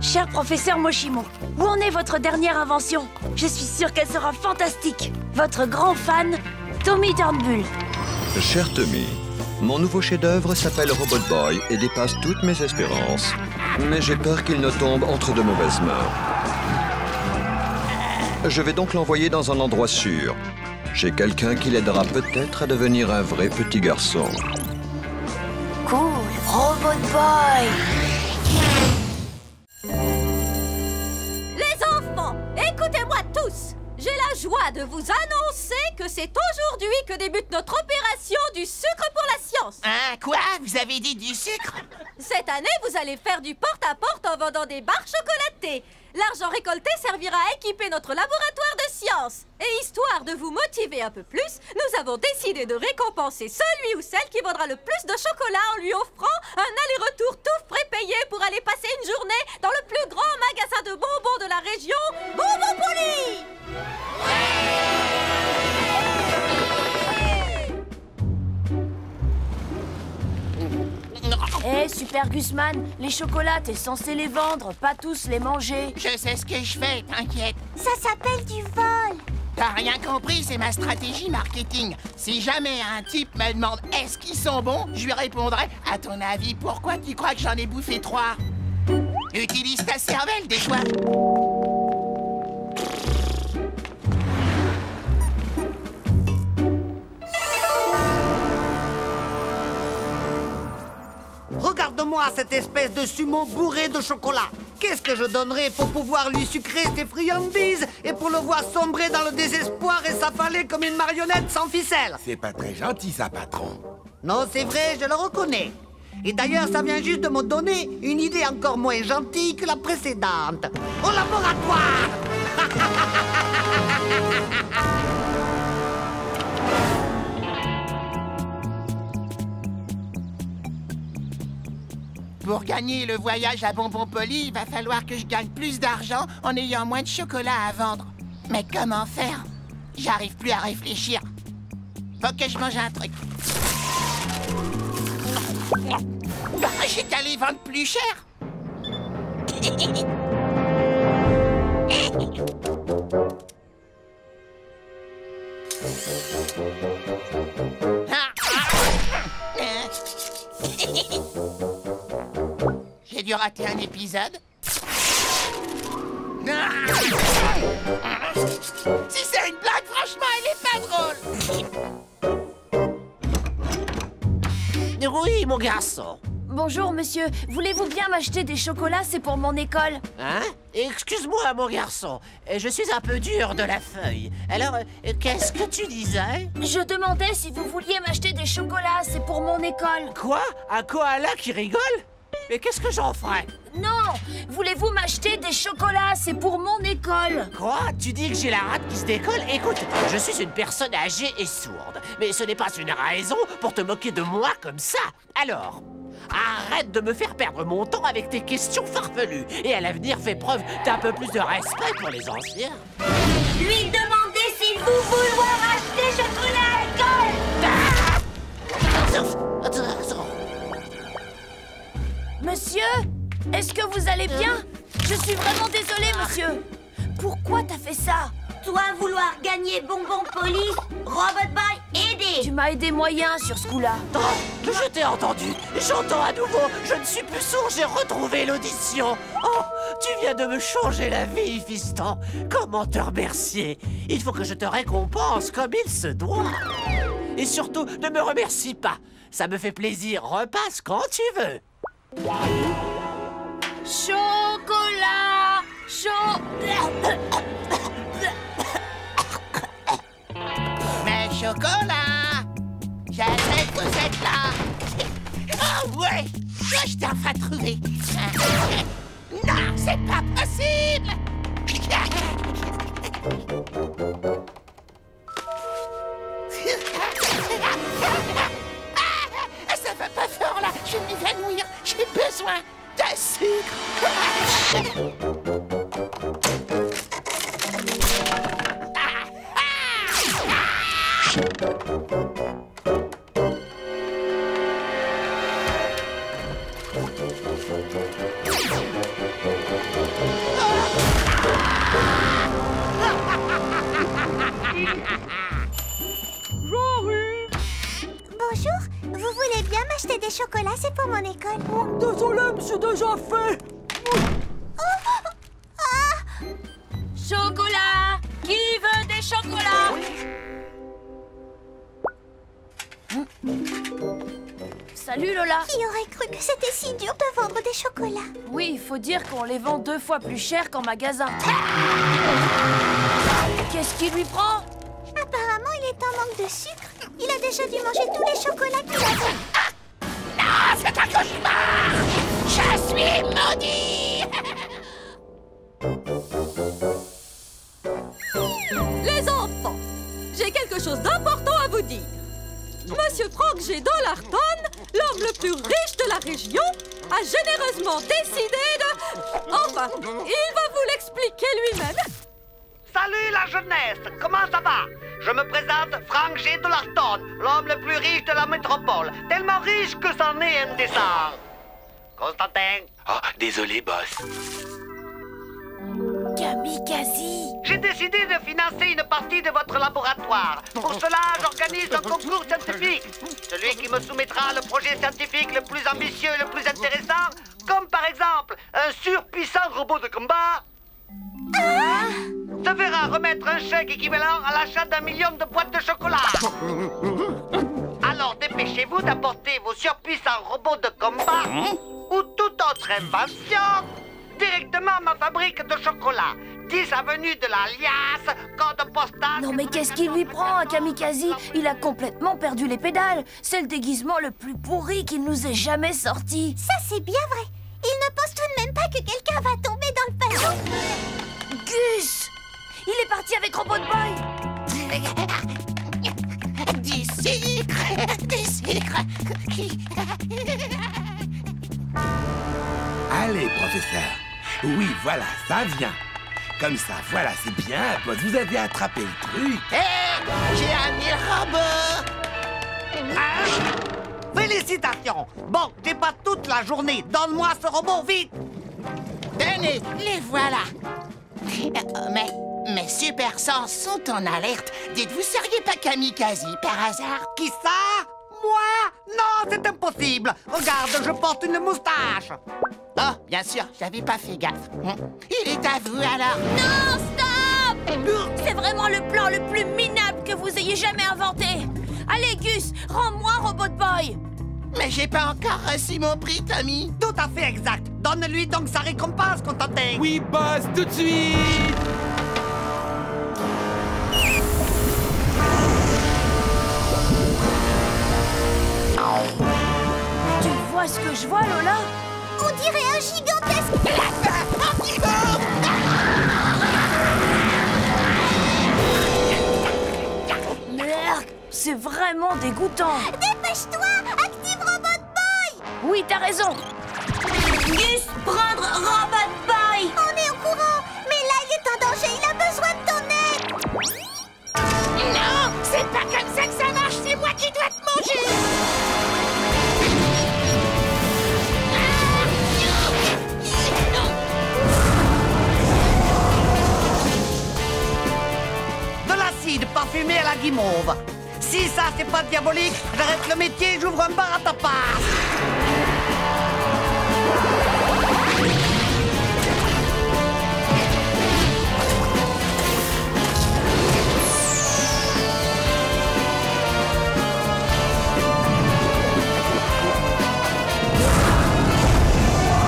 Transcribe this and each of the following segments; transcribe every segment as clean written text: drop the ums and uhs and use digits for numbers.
Cher professeur Moshimo, où en est votre dernière invention? Je suis sûre qu'elle sera fantastique. Votre grand fan, Tommy Turnbull. Cher Tommy, mon nouveau chef-d'œuvre s'appelle Robot Boy et dépasse toutes mes espérances. Mais j'ai peur qu'il ne tombe entre de mauvaises mains. Je vais donc l'envoyer dans un endroit sûr, chez quelqu'un qui l'aidera peut-être à devenir un vrai petit garçon. Cool, Robot Boy. Les enfants, écoutez-moi tous. J'ai la joie de vous annoncer que c'est aujourd'hui que débute notre opération du sucre pour la science. Hein, quoi? Vous avez dit du sucre? Cette année, vous allez faire du porte-à-porte en vendant des barres chocolatées. L'argent récolté servira à équiper notre laboratoire de sciences. Et histoire de vous motiver un peu plus, nous avons décidé de récompenser celui ou celle qui vendra le plus de chocolat en lui offrant un aller-retour tout frais payé pour aller passer une journée dans le plus grand magasin de bonbons de la région, Bonbonpolis. Hé, Super Gusman, les chocolats, t'es censé les vendre, pas tous les manger. Je sais ce que je fais, t'inquiète. Ça s'appelle du vol. T'as rien compris, c'est ma stratégie marketing. Si jamais un type me demande est-ce qu'ils sont bons, je lui répondrai à ton avis, pourquoi tu crois que j'en ai bouffé 3? Utilise ta cervelle des fois. Regarde-moi cette espèce de sumo bourré de chocolat. Qu'est-ce que je donnerais pour pouvoir lui sucrer ses friandises et pour le voir sombrer dans le désespoir et s'affaler comme une marionnette sans ficelle? C'est pas très gentil, ça, patron. Non, c'est vrai, je le reconnais. Et d'ailleurs, ça vient juste de me donner une idée encore moins gentille que la précédente. Au laboratoire! Pour gagner le voyage à Bonbonpolis, il va falloir que je gagne plus d'argent en ayant moins de chocolat à vendre. Mais comment faire? J'arrive plus à réfléchir. Faut que je mange un truc. J'ai qu'à les vendre plus cher. J'ai dû rater un épisode. Si c'est une blague, franchement, elle est pas drôle. Oui, mon garçon. Bonjour, monsieur. Voulez-vous bien m'acheter des chocolats? C'est pour mon école. Hein? Excuse-moi, mon garçon. Je suis un peu dur de la feuille. Alors, qu'est-ce que tu disais? Je demandais si vous vouliez m'acheter des chocolats. C'est pour mon école. Quoi? Un koala qui rigole? Mais qu'est-ce que j'en ferais? Non! Voulez-vous m'acheter des chocolats? C'est pour mon école. Quoi? Tu dis que j'ai la rate qui se décolle? Écoute, je suis une personne âgée et sourde. Mais ce n'est pas une raison pour te moquer de moi comme ça. Alors, arrête de me faire perdre mon temps avec tes questions farfelues. Et à l'avenir, fais preuve d'un peu plus de respect pour les anciens. Lui demander s'il vous vouloir acheter chocolat à l'école. Monsieur? Est-ce que vous allez bien? Je suis vraiment désolée, monsieur. Pourquoi t'as fait ça? Toi vouloir gagner Bonbonpolis, Robot Boy, aider. Tu m'as aidé moyen sur ce coup-là. Je t'ai entendu. J'entends à nouveau. Je ne suis plus sourd. J'ai retrouvé l'audition. Oh, tu viens de me changer la vie, fiston. Comment te remercier? Il faut que je te récompense comme il se doit. Et surtout, ne me remercie pas. Ça me fait plaisir. Repasse quand tu veux. Chocolat! Mais chocolat! J'aimerais que vous êtes là! Ah ouais! Je t'ai enfin trouvé! Non, c'est pas possible! Ça va pas fort là! Je vais m'évanouir! J'ai besoin de sucre! c'est pour mon école. Désolé, mais c'est déjà fait. Chocolat! Qui veut des chocolats? Salut Lola! Qui aurait cru que c'était si dur de vendre des chocolats? Oui, il faut dire qu'on les vend 2 fois plus cher qu'en magasin. Qu'est-ce qui lui prend? Apparemment, il est en manque de sucre. Il a déjà dû manger tous les chocolats qu'il avait. Non, c'est un cauchemar! Je suis maudit! Les enfants, j'ai quelque chose d'important à vous dire. Monsieur Frank G. Dollarton, l'homme le plus riche de la région, a généreusement décidé de... Enfin, il va vous l'expliquer lui-même. Salut la jeunesse, comment ça va? Je me présente Frank G. Dollarton, l'homme le plus riche de la métropole. Tellement riche que c'en est indécent. Constantin? Oh, désolé, boss. Kamikaze! J'ai décidé de financer une partie de votre laboratoire. Pour cela, j'organise un concours scientifique. Celui qui me soumettra le projet scientifique le plus ambitieux et le plus intéressant, comme par exemple un surpuissant robot de combat, se verra remettre un chèque équivalent à l'achat d'1 million de boîtes de chocolat. Alors dépêchez-vous d'apporter vos surpuissants robots de combat ou toute autre invention directement à ma fabrique de chocolat. 10 avenue de la Liasse, code postal... Non mais qu'est-ce qui lui prend à Kamikaze? Il a complètement perdu les pédales. C'est le déguisement le plus pourri qu'il nous ait jamais sorti. Ça, c'est bien vrai. Il ne pense tout de même pas que quelqu'un va tomber dans le panneau. Gus! Il est parti avec Robot Boy! Du sucre! Du sucre! Allez, professeur. Oui, voilà, ça vient. Comme ça, voilà, c'est bien, boss. Vous avez attrapé le truc. Hé! J'ai amené le robot! Félicitations! Bon, t'es pas toute la journée. Donne-moi ce robot, vite! Tenez, les voilà! Mais mes super sens sont en alerte. Dites, vous seriez pas Kamikaze par hasard? Qui ça? Moi? Non, c'est impossible. Regarde, je porte une moustache. Oh, bien sûr, j'avais pas fait gaffe. Il est à vous alors. Non, stop! C'est vraiment le plan le plus minable que vous ayez jamais inventé. Allez, Gus, rends-moi Robot Boy. Mais j'ai pas encore reçu mon prix, Tommy. Tout à fait exact. Donne-lui donc sa récompense, Constantin. Oui, boss, tout de suite. Tu vois ce que je vois, Lola? On dirait un gigantesque... Merde, c'est vraiment dégoûtant. Dépêche-toi! Active Robot Boy! Oui, t'as raison. Gus, prendre Robot Boy. On est au courant, mais là, il est en danger. Il a besoin de ton aide. Non, c'est pas comme ça que ça marche. C'est moi qui dois te manger. De l'acide parfumé à la guimauve. Si ça, c'est pas diabolique, j'arrête le métier et j'ouvre un bar à tapas.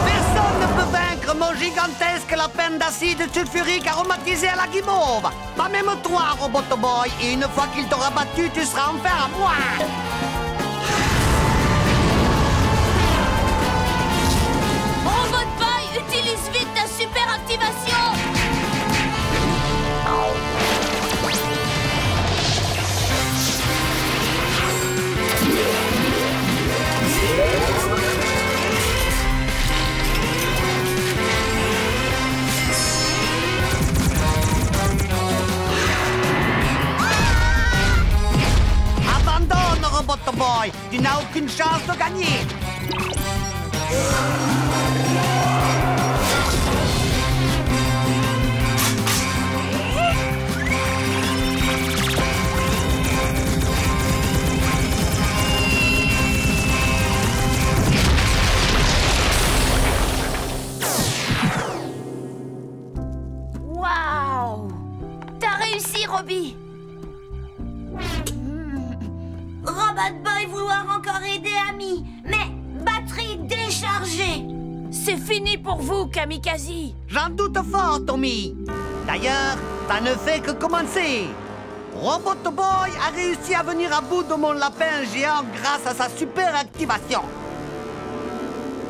Personne ne peut vaincre mon gigantesque lapin d'acide sulfurique aromatisé à la guimauve. Pas même toi, Robot Boy. Et une fois qu'il t'aura battu, tu seras enfin à moi. Robot Boy, utilise vite ta super activation. Robbie. Robot Boy vouloir encore aider Ami, mais batterie déchargée. C'est fini pour vous, Kamikaze. J'en doute fort, Tommy. D'ailleurs, ça ne fait que commencer. Robot Boy a réussi à venir à bout de mon lapin géant grâce à sa super activation.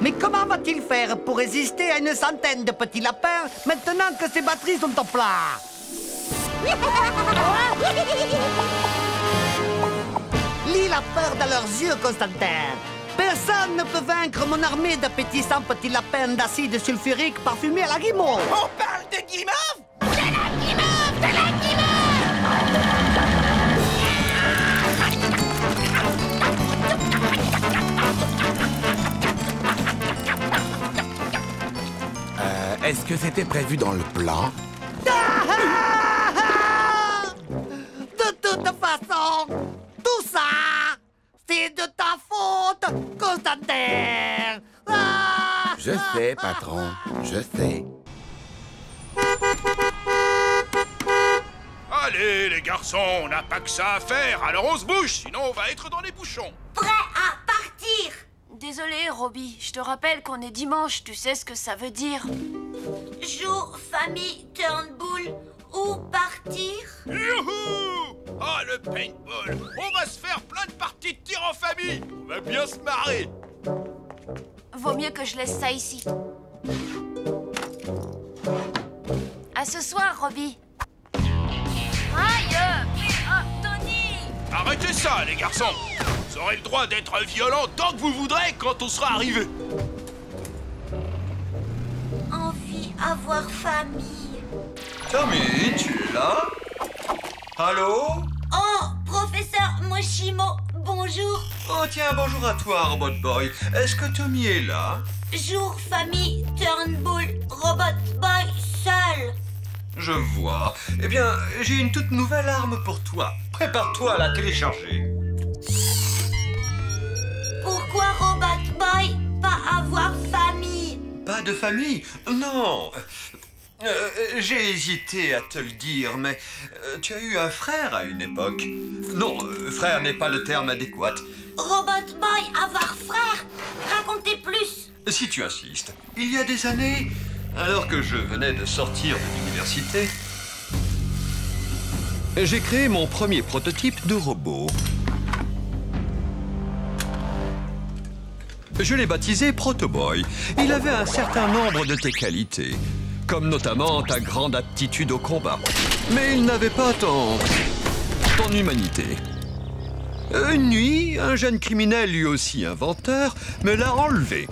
Mais comment va-t-il faire pour résister à une centaine de petits lapins maintenant que ses batteries sont en plat? Lis la peur dans leurs yeux, Constantin. Personne ne peut vaincre mon armée d'appétissants petits lapins d'acide sulfurique parfumés à la guimauve. On parle de guimauve? De la guimauve! De la guimauve! Est-ce que c'était prévu dans le plan? De toute façon, tout ça, c'est de ta faute, Constantin. Je sais, patron, je sais. Allez, les garçons, on n'a pas que ça à faire, alors on se bouge, sinon on va être dans les bouchons. Prêt à partir. Désolé, Robbie. Je te rappelle qu'on est dimanche. Tu sais ce que ça veut dire. Jour, famille, Turnbull. Où partir? Youhou! Ah, le paintball! On va se faire plein de parties de tir en famille! On va bien se marrer! Vaut mieux que je laisse ça ici. À ce soir, Robbie. Aïe! Tony! Arrêtez ça, les garçons! Vous aurez le droit d'être violents tant que vous voudrez quand on sera arrivé. Envie avoir famille. Tommy, tu es là? Allô? Oh, professeur Moshimo, bonjour. Oh tiens, bonjour à toi, Robot Boy. Est-ce que Tommy est là? Jour, famille, Turnbull, Robot Boy, seul. Je vois. Eh bien, j'ai une toute nouvelle arme pour toi. Prépare-toi à la télécharger. Pourquoi Robot Boy pas avoir famille? Pas de famille? Non. J'ai hésité à te le dire, mais tu as eu un frère à une époque. Non, frère n'est pas le terme adéquat. Robot Boy avoir frère? Racontez plus. Si tu insistes. Il y a des années, alors que je venais de sortir de l'université, j'ai créé mon premier prototype de robot. Je l'ai baptisé Protoboy. Il avait un certain nombre de tes qualités, comme notamment ta grande aptitude au combat. Mais il n'avait pas ton humanité. Une nuit, un jeune criminel, lui aussi inventeur, me l'a enlevé.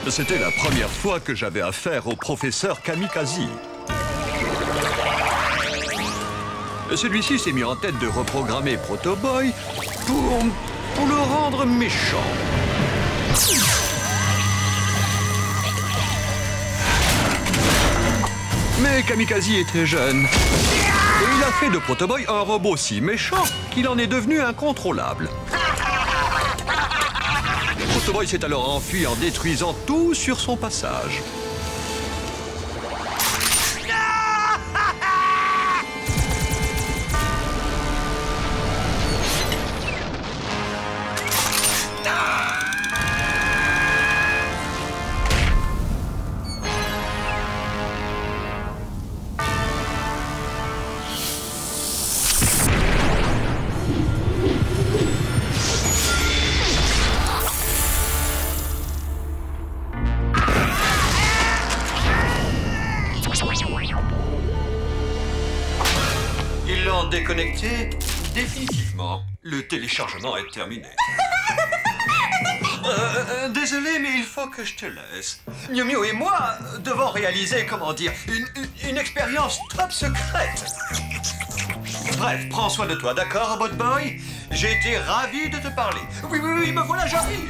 C'était la première fois que j'avais affaire au professeur Kamikaze. Celui-ci s'est mis en tête de reprogrammer Protoboy pour le rendre méchant. Mais Kamikaze est très jeune. Et il a fait de Protoboy un robot si méchant qu'il en est devenu incontrôlable. Protoboy s'est alors enfui en détruisant tout sur son passage. Ils l'ont déconnecté définitivement. Le téléchargement est terminé. Désolé, mais il faut que je te laisse. Miu Miu et moi devons réaliser, comment dire, une expérience top secrète. Bref, prends soin de toi, d'accord, Robot Boy? J'ai été ravi de te parler. Oui, me voilà, j'arrive.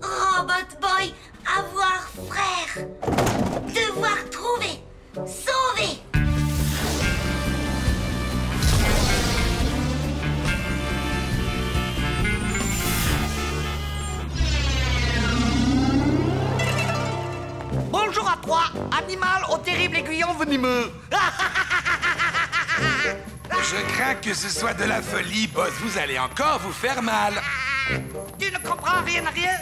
Robot Boy avoir frère. Devoir trouver. Sauver. méchant venimeux. Je crains que ce soit de la folie, boss. Vous allez encore vous faire mal. Tu ne comprends rien à rien?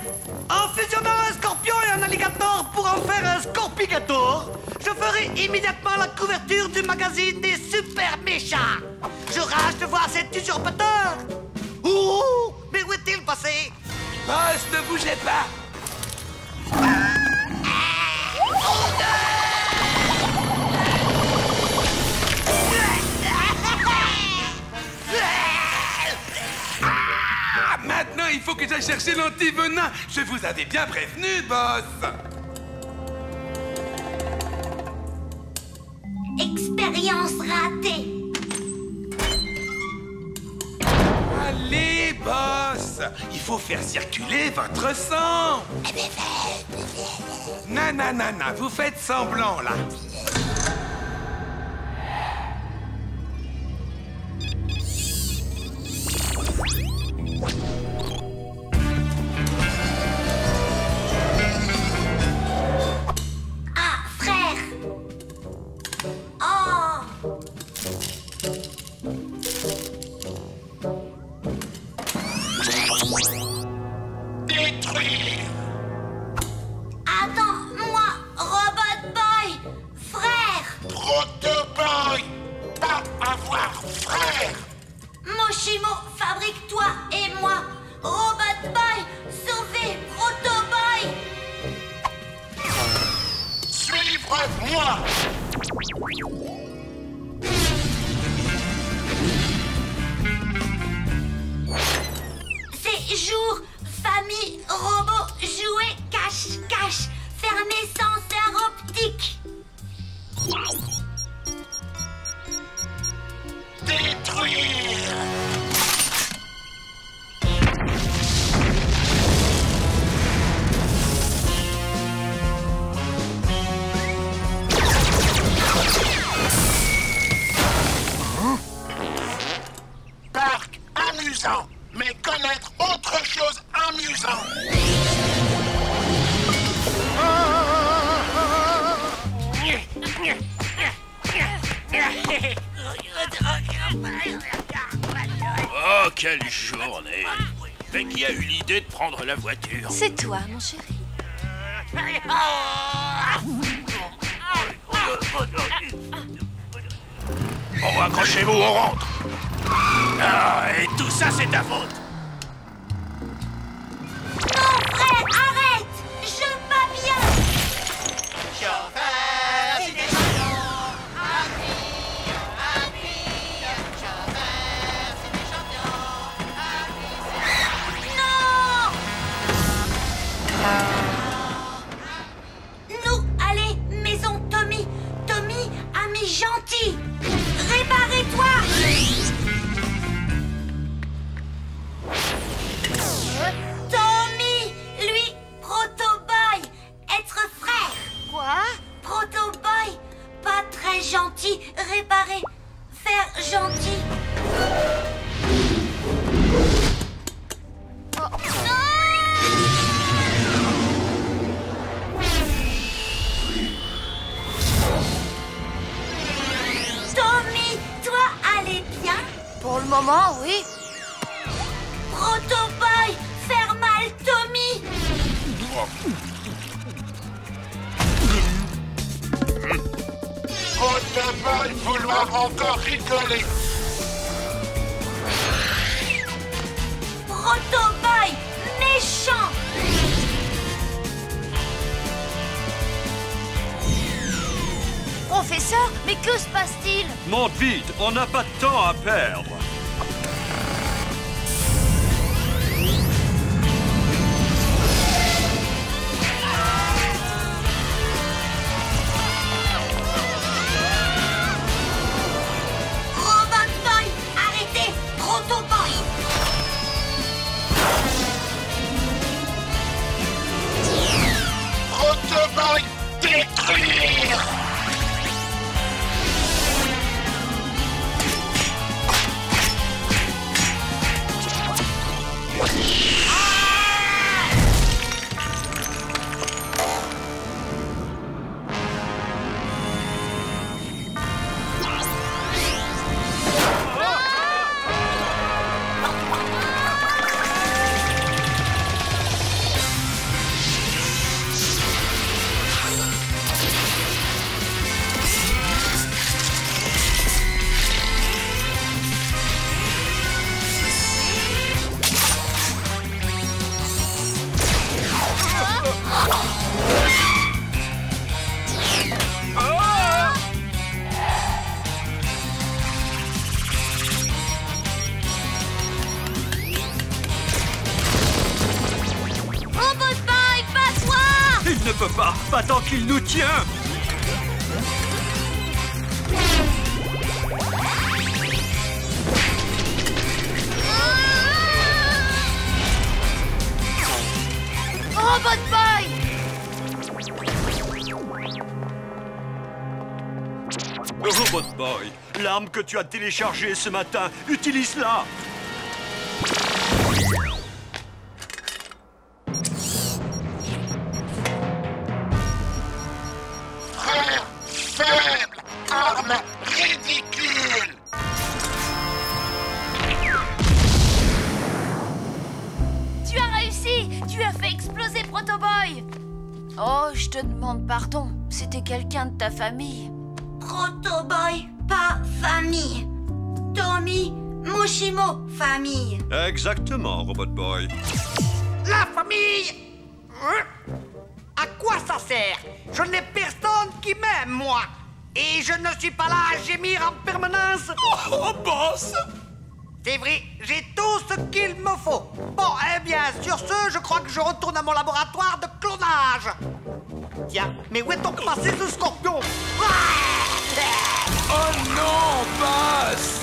En fusionnant un scorpion et un alligator pour en faire un scorpigator, je ferai immédiatement la couverture du magazine des super méchants. Je rage de voir cet usurpateur. Ouh, mais où est-il passé? Boss, ne bougez pas. Maintenant, il faut que j'aille chercher l'anti-venin. Je vous avais bien prévenu, boss. Expérience ratée. Allez, boss. Il faut faire circuler votre sang. Non, vous faites semblant, là. Ah, frère. Oh. Détruire. Attends, moi, Robot Boy. Frère. Protoboy. Pas avoir frère. Moshimo, fabrique-toi et moi. Robot Boy, sauvez Proto Boy. Suivre-moi. C'est jour, famille, robot, jouet, cache-cache, fermé senseur optique. Détruire. Parc amusant, mais connaître autre chose amusant. Oh, quelle journée! Mais qui a eu l'idée de prendre la voiture? C'est toi, mon chéri. Bon, accrochez-vous, on rentre! Ah, et tout ça, c'est ta faute! Non, frère, arrête. Je pas bien. Chauffeur, c'est des champions. Chauffeur, c'est des champions. Non. Nous, allez, maison Tommy. Tommy, ami gentil. Réparez-toi. Tommy, lui, Proto-Boy, être frère. Quoi? Proto-Boy, pas très gentil, réparer, faire gentil. Tommy, toi, allez bien? Pour le moment, oui. Proto-Boy, faire mal Tommy. Protoboy vouloir encore rigoler. Proto-Boy, méchant. Professeur, mais que se passe-t-il? Monte vite, on n'a pas de temps à perdre. Robot Boy, arrêtez. Proto-Boy. Protoboy, détruire. pas tant qu'il nous tient. Robot Boy! Robot Boy, l'arme que tu as téléchargée ce matin, utilise-la. Faible, arme ridicule. Tu as réussi! Tu as fait exploser Proto Boy! Oh, je te demande pardon. C'était quelqu'un de ta famille. Proto Boy, pas famille. Tommy, Moshimo, famille. Exactement, Robot Boy. La famille! À quoi ça sert? Je n'ai personne qui m'aime, moi. Et je ne suis pas là à gémir en permanence. Oh, boss! C'est vrai, j'ai tout ce qu'il me faut. Bon, eh bien, sur ce, je crois que je retourne à mon laboratoire de clonage. Tiens, mais où est donc passé ce scorpion? Oh non, boss!